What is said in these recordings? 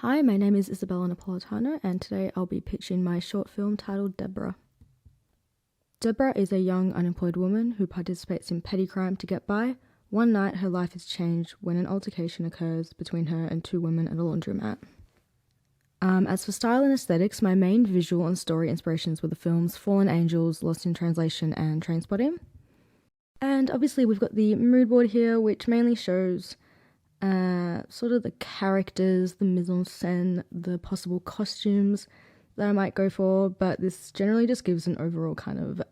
Hi, my name is Isabella Napolitano, and today I'll be pitching my short film titled Deborah. Deborah is a young unemployed woman who participates in petty crime to get by. One night her life is changed when an altercation occurs between her and two women at a laundromat. As for style and aesthetics, my main visual and story inspirations were the films Fallen Angels, Lost in Translation, and Trainspotting. And obviously we've got the mood board here, which mainly shows sort of the characters, the mise en scène, the possible costumes that I might go for, but this generally just gives an overall kind of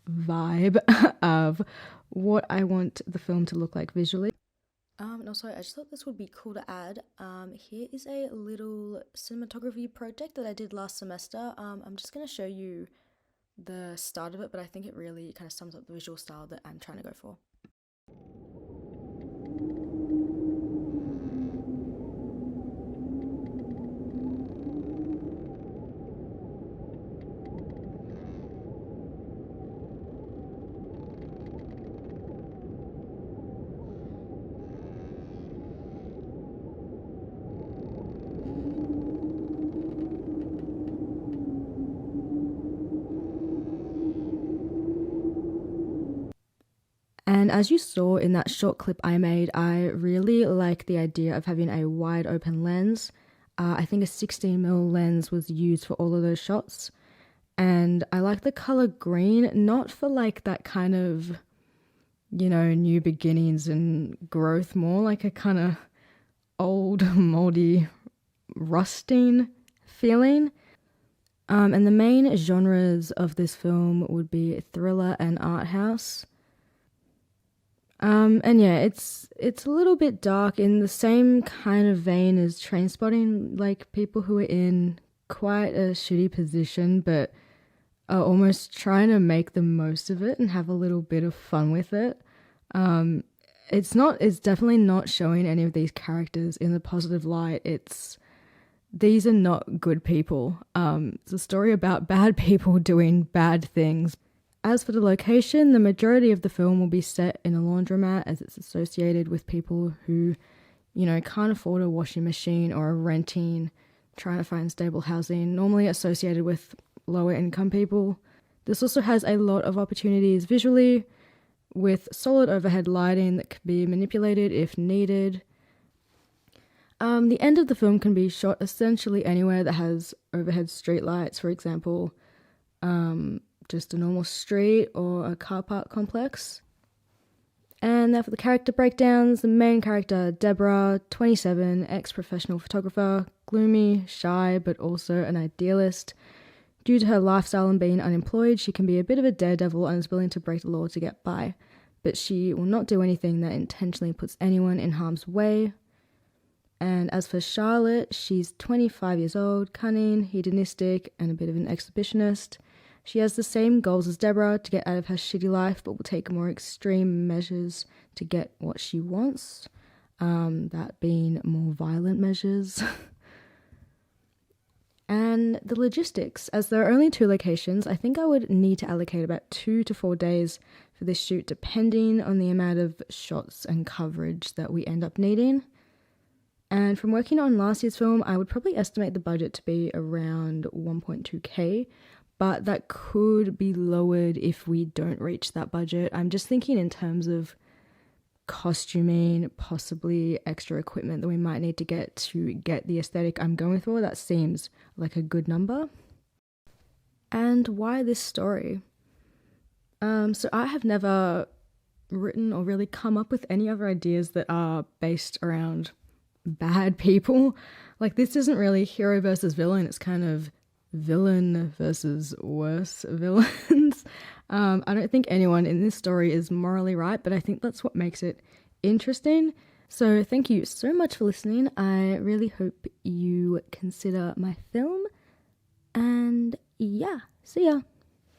vibe of what I want the film to look like visually. And also, I just thought this would be cool to add. Here is a little cinematography project that I did last semester. I'm just going to show you the start of it, but I think it really kind of sums up the visual style that I'm trying to go for. And as you saw in that short clip I made, I really like the idea of having a wide open lens. I think a 16mm lens was used for all of those shots. And I like the color green, not for like that kind of, new beginnings and growth, more like a kind of old, moldy, rusting feeling. And the main genres of this film would be thriller and art house. And yeah, it's a little bit dark in the same kind of vein as Trainspotting, like people who are in quite a shitty position but are almost trying to make the most of it and have a little bit of fun with it. It's definitely not showing any of these characters in the positive light. These are not good people. It's a story about bad people doing bad things. As for the location, the majority of the film will be set in a laundromat as it's associated with people who, can't afford a washing machine or are renting, trying to find stable housing, normally associated with lower income people. This also has a lot of opportunities visually, with solid overhead lighting that can be manipulated if needed. The end of the film can be shot essentially anywhere that has overhead street lights, for example, just a normal street or a car park complex. And now for the character breakdowns, the main character, Deborah, 27, ex-professional photographer, gloomy, shy, but also an idealist. Due to her lifestyle and being unemployed, she can be a bit of a daredevil and is willing to break the law to get by, but she will not do anything that intentionally puts anyone in harm's way. And as for Charlotte, she's 25 years old, cunning, hedonistic, and a bit of an exhibitionist. She has the same goals as Deborah to get out of her shitty life, but will take more extreme measures to get what she wants, that being more violent measures. And the logistics, as there are only 2 locations, I think I would need to allocate about 2 to 4 days for this shoot, depending on the amount of shots and coverage that we end up needing. And from working on last year's film, I would probably estimate the budget to be around 1.2k, but that could be lowered if we don't reach that budget. I'm just thinking in terms of costuming, possibly extra equipment that we might need to get the aesthetic I'm going for. That seems like a good number. And why this story? So I have never written or really come up with any other ideas that are based around bad people. Like, this isn't really hero versus villain, it's kind of villain versus worse villains. I don't think anyone in this story is morally right, but I think that's what makes it interesting. So thank you so much for listening. I really hope you consider my film, and yeah, see ya.